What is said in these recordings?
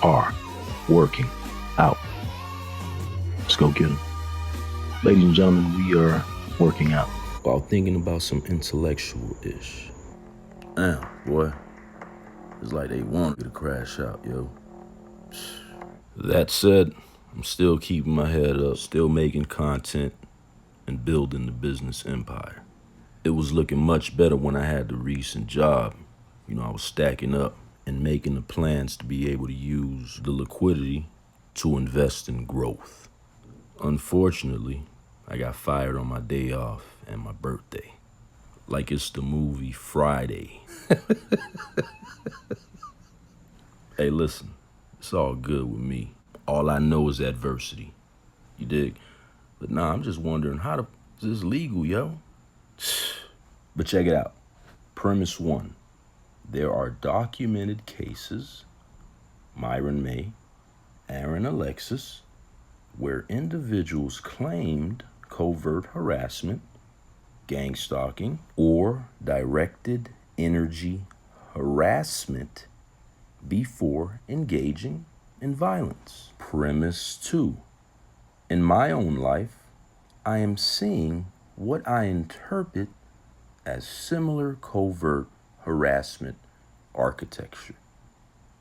are working out. Let's go get them. Ladies and gentlemen, we are working out. While thinking about some intellectual-ish. Damn, boy. It's like they want me to crash out, yo. That said, I'm still keeping my head up, still making content, and building the business empire. It was looking much better when I had the recent job. I was stacking up and making the plans to be able to use the liquidity to invest in growth. Unfortunately, I got fired on my day off and my birthday. Like it's the movie Friday. Hey, listen, it's all good with me. All I know is adversity. You dig? But nah, I'm just wondering, is this legal, yo? But check it out. Premise 1. There are documented cases, Myron May, Aaron Alexis, where individuals claimed covert harassment, gang stalking, or directed energy harassment before engaging in violence. Premise 2. In my own life, I am seeing what I interpret as similar covert harassment architecture.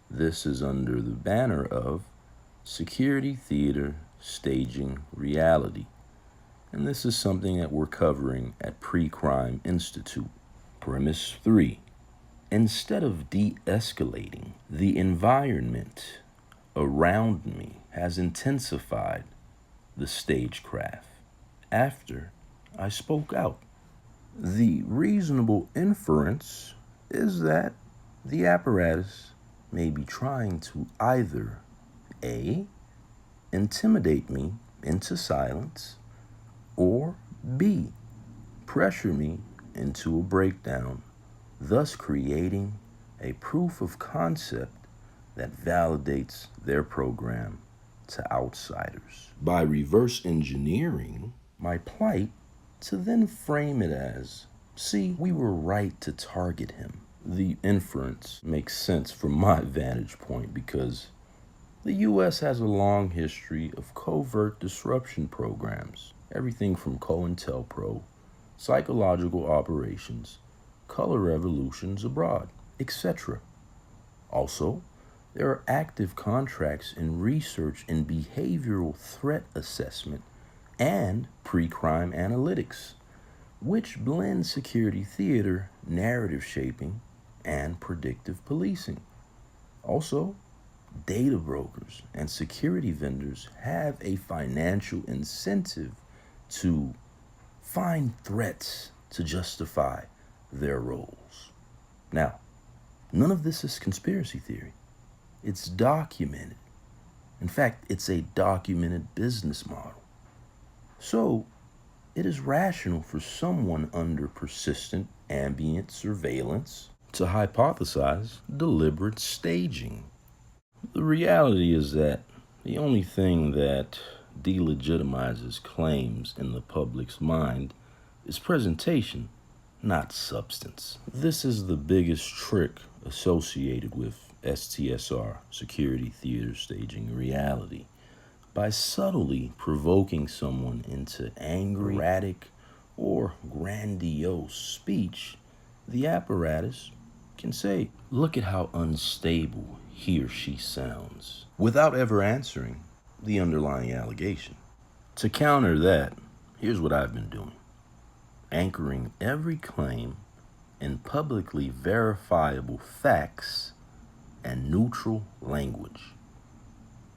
This is under the banner of security theater staging reality. And this is something that we're covering at Pre-Crime Institute. Premise 3. Instead of de-escalating, the environment around me has intensified the stagecraft after I spoke out. The reasonable inference is that the apparatus may be trying to either A, intimidate me into silence, or B, pressure me into a breakdown, thus creating a proof of concept that validates their program to outsiders. By reverse engineering my plight to then frame it as, see, we were right to target him. The inference makes sense from my vantage point because the U.S. has a long history of covert disruption programs, everything from COINTELPRO, psychological operations, color revolutions abroad, etc. Also, there are active contracts in research in behavioral threat assessment and pre-crime analytics, which blend security theater, narrative shaping, and predictive policing. Also, data brokers and security vendors have a financial incentive to find threats to justify their roles. Now, none of this is conspiracy theory. It's documented. In fact, it's a documented business model. So, it is rational for someone under persistent ambient surveillance to hypothesize deliberate staging. The reality is that the only thing that delegitimizes claims in the public's mind is presentation, not substance. This is the biggest trick associated with STSR, security theater staging reality. By subtly provoking someone into angry, erratic, or grandiose speech, the apparatus can say, look at how unstable he or she sounds, without ever answering the underlying allegation. To counter that, here's what I've been doing. Anchoring every claim in publicly verifiable facts and neutral language.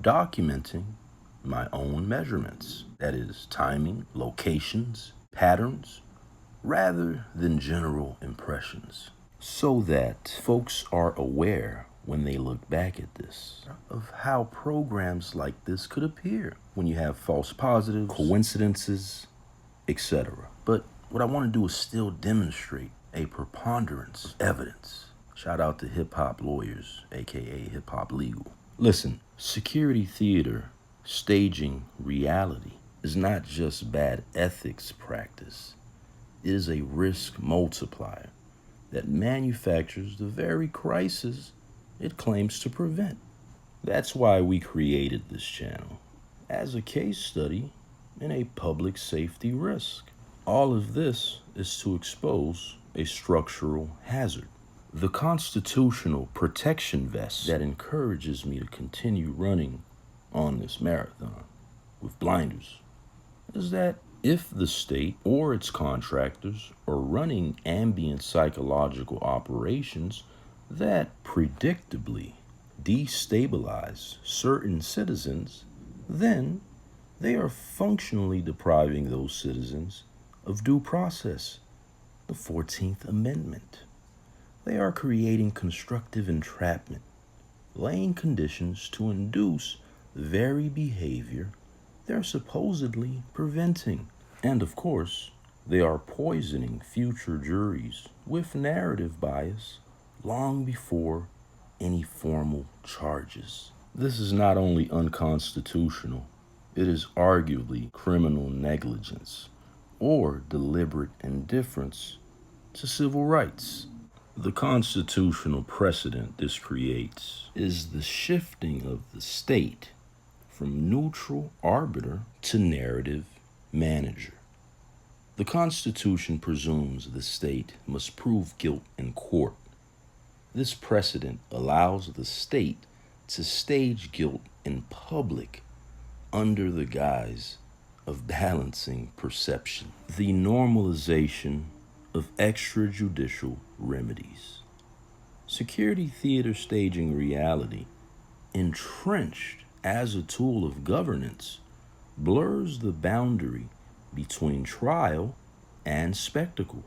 Documenting my own measurements, that is, timing, locations, patterns, rather than general impressions, so that folks are aware when they look back at this of how programs like this could appear when you have false positives, coincidences, etc. But what I want to do is still demonstrate a preponderance of evidence. Shout out to hip-hop lawyers, aka hip-hop legal. Listen, security theater staging reality is not just bad ethics practice. It is a risk multiplier that manufactures the very crisis it claims to prevent. That's why we created this channel, as a case study in a public safety risk. All of this is to expose a structural hazard. The constitutional protection vest that encourages me to continue running on this marathon with blinders is that if the state or its contractors are running ambient psychological operations that predictably destabilize certain citizens, then they are functionally depriving those citizens of due process, the 14th Amendment. They are creating constructive entrapment, laying conditions to induce the very behavior they're supposedly preventing. And of course, they are poisoning future juries with narrative bias long before any formal charges. This is not only unconstitutional, it is arguably criminal negligence or deliberate indifference to civil rights. The constitutional precedent this creates is the shifting of the state from neutral arbiter to narrative manager. The Constitution presumes the state must prove guilt in court. This precedent allows the state to stage guilt in public under the guise of balancing perception. The normalization of extrajudicial remedies. Security theater staging reality, entrenched as a tool of governance, blurs the boundary between trial and spectacle.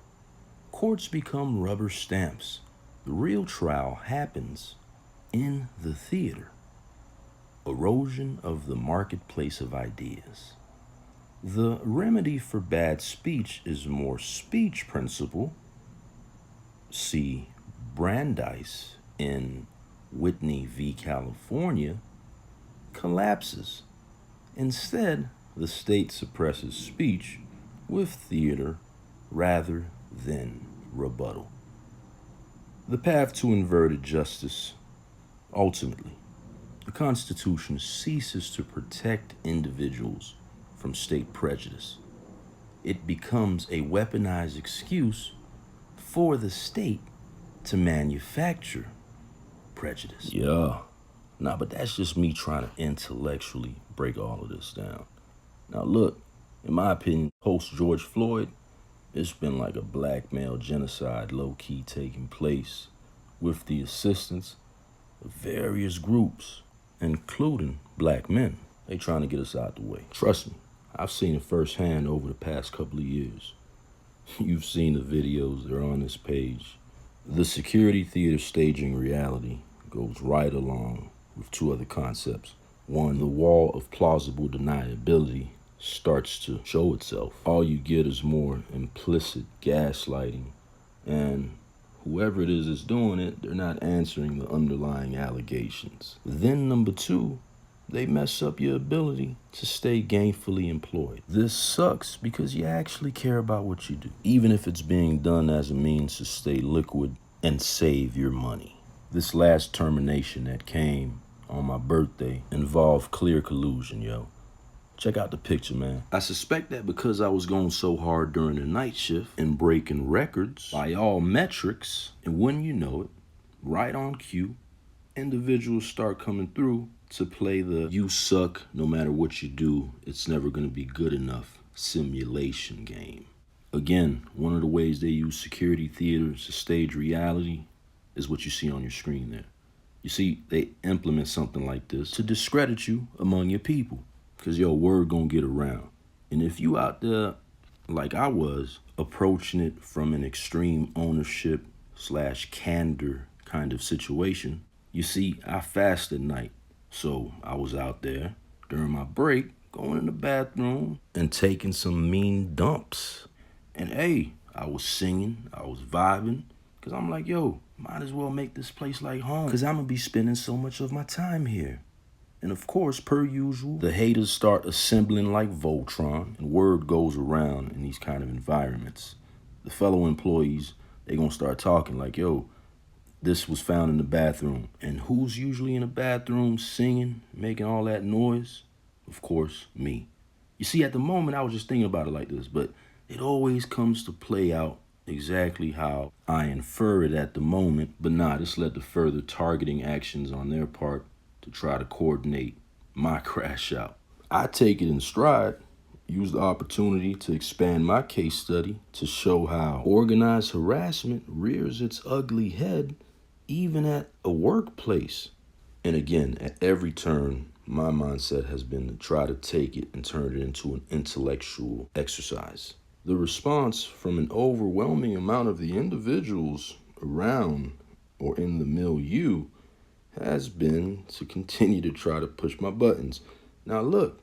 Courts become rubber stamps. The real trial happens in the theater. Erosion of the marketplace of ideas. The remedy for bad speech is more speech principle. See Brandeis in Whitney v. California, collapses. Instead, the state suppresses speech with theater rather than rebuttal. The path to inverted justice. Ultimately, the Constitution ceases to protect individuals from state prejudice. It becomes a weaponized excuse for the state to manufacture prejudice. Yeah. Nah, but that's just me trying to intellectually break all of this down. Now look, in my opinion, post-George Floyd, it's been like a black male genocide low-key taking place with the assistance of various groups, including black men. They trying to get us out the way. Trust me, I've seen it firsthand over the past couple of years. You've seen the videos, they're on this page. The security theater staging reality goes right along with two other concepts. One, the wall of plausible deniability starts to show itself. All you get is more implicit gaslighting, and whoever it is that's doing it, they're not answering the underlying allegations. Then number two, they mess up your ability to stay gainfully employed. This sucks because you actually care about what you do, even if it's being done as a means to stay liquid and save your money. This last termination that came on my birthday involved clear collusion, yo. Check out the picture, man. I suspect that because I was going so hard during the night shift and breaking records by all metrics, and when you know it, right on cue, individuals start coming through to play the you suck no matter what you do, it's never going to be good enough simulation game. Again, one of the ways they use security theaters to stage reality is what you see on your screen there. You see, they implement something like this to discredit you among your people, because your word gonna get around. And if you out there, like I was, approaching it from an extreme ownership / candor kind of situation, you see, I fast at night. So I was out there during my break, going in the bathroom and taking some mean dumps. And hey, I was singing, I was vibing, because I'm like, yo, might as well make this place like home, because I'm going to be spending so much of my time here. And of course, per usual, the haters start assembling like Voltron, and word goes around in these kind of environments. The fellow employees, they going to start talking like, yo, This was found in the bathroom. And who's usually in the bathroom singing, making all that noise? Of course, me. You see, at the moment, I was just thinking about it like this, but it always comes to play out exactly how I infer it at the moment. But nah, this led to further targeting actions on their part to try to coordinate my crash out. I take it in stride, use the opportunity to expand my case study to show how organized harassment rears its ugly head even at a workplace. And again, at every turn, my mindset has been to try to take it and turn it into an intellectual exercise. The response from an overwhelming amount of the individuals around or in the milieu has been to continue to try to push my buttons. Now look,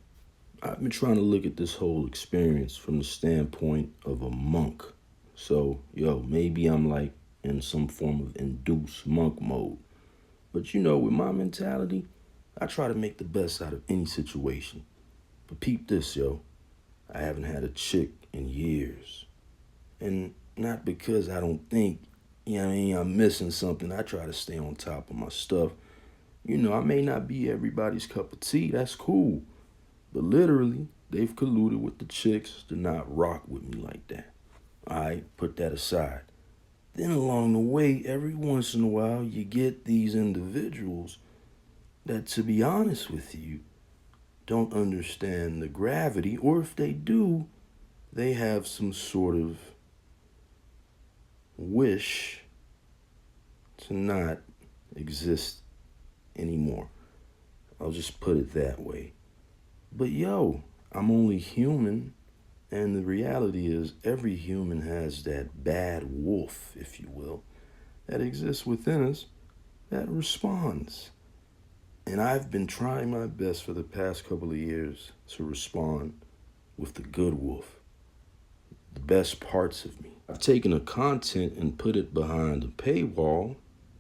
I've been trying to look at this whole experience from the standpoint of a monk. So, maybe I'm like in some form of induced monk mode. But with my mentality, I try to make the best out of any situation. But peep this, I haven't had a chick in years. And not because I don't think, I'm missing something. I try to stay on top of my stuff. I may not be everybody's cup of tea. That's cool. But literally, they've colluded with the chicks to not rock with me like that. All right, put that aside. Then along the way, every once in a while, you get these individuals that, to be honest with you, don't understand the gravity, or if they do, they have some sort of wish to not exist anymore. I'll just put it that way. But I'm only human, and the reality is every human has that bad wolf, if you will, that exists within us that responds. And I've been trying my best for the past couple of years to respond with the good wolf, the best parts of me. I've taken the content and put it behind a paywall,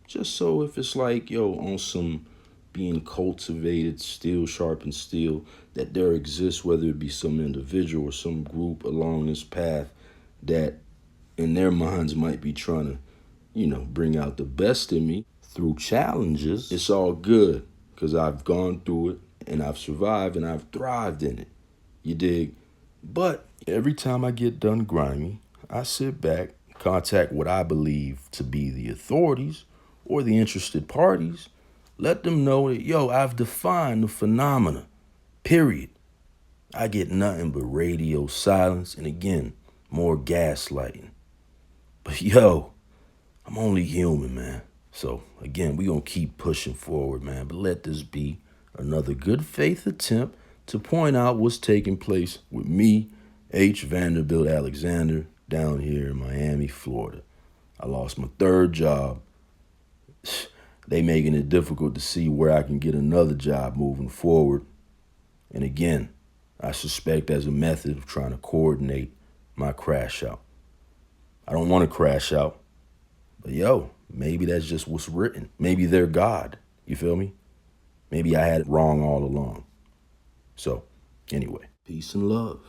just so if it's like, on some being cultivated, steel sharpened steel, that there exists, whether it be some individual or some group along this path that in their minds might be trying to, bring out the best in me through challenges. It's all good because I've gone through it and I've survived and I've thrived in it. You dig? But every time I get done grimy, I sit back, contact what I believe to be the authorities or the interested parties, let them know that, I've defined the phenomena, period. I get nothing but radio silence and, again, more gaslighting. But, I'm only human, man. So, again, we gonna keep pushing forward, man. But let this be another good faith attempt to point out what's taking place with me, H. Vanderbilt Alexander, down here in Miami, Florida. I lost my third job. They making it difficult to see where I can get another job moving forward. And again, I suspect as a method of trying to coordinate my crash out. I don't want to crash out, but maybe that's just what's written. Maybe they're God, you feel me? Maybe I had it wrong all along. So, anyway, peace and love.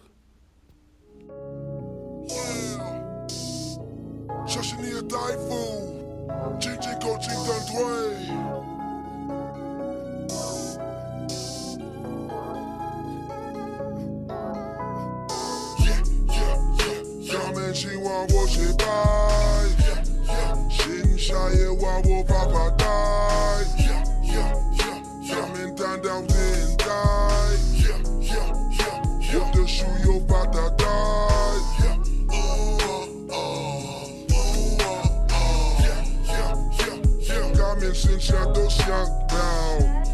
Since I don't shut down.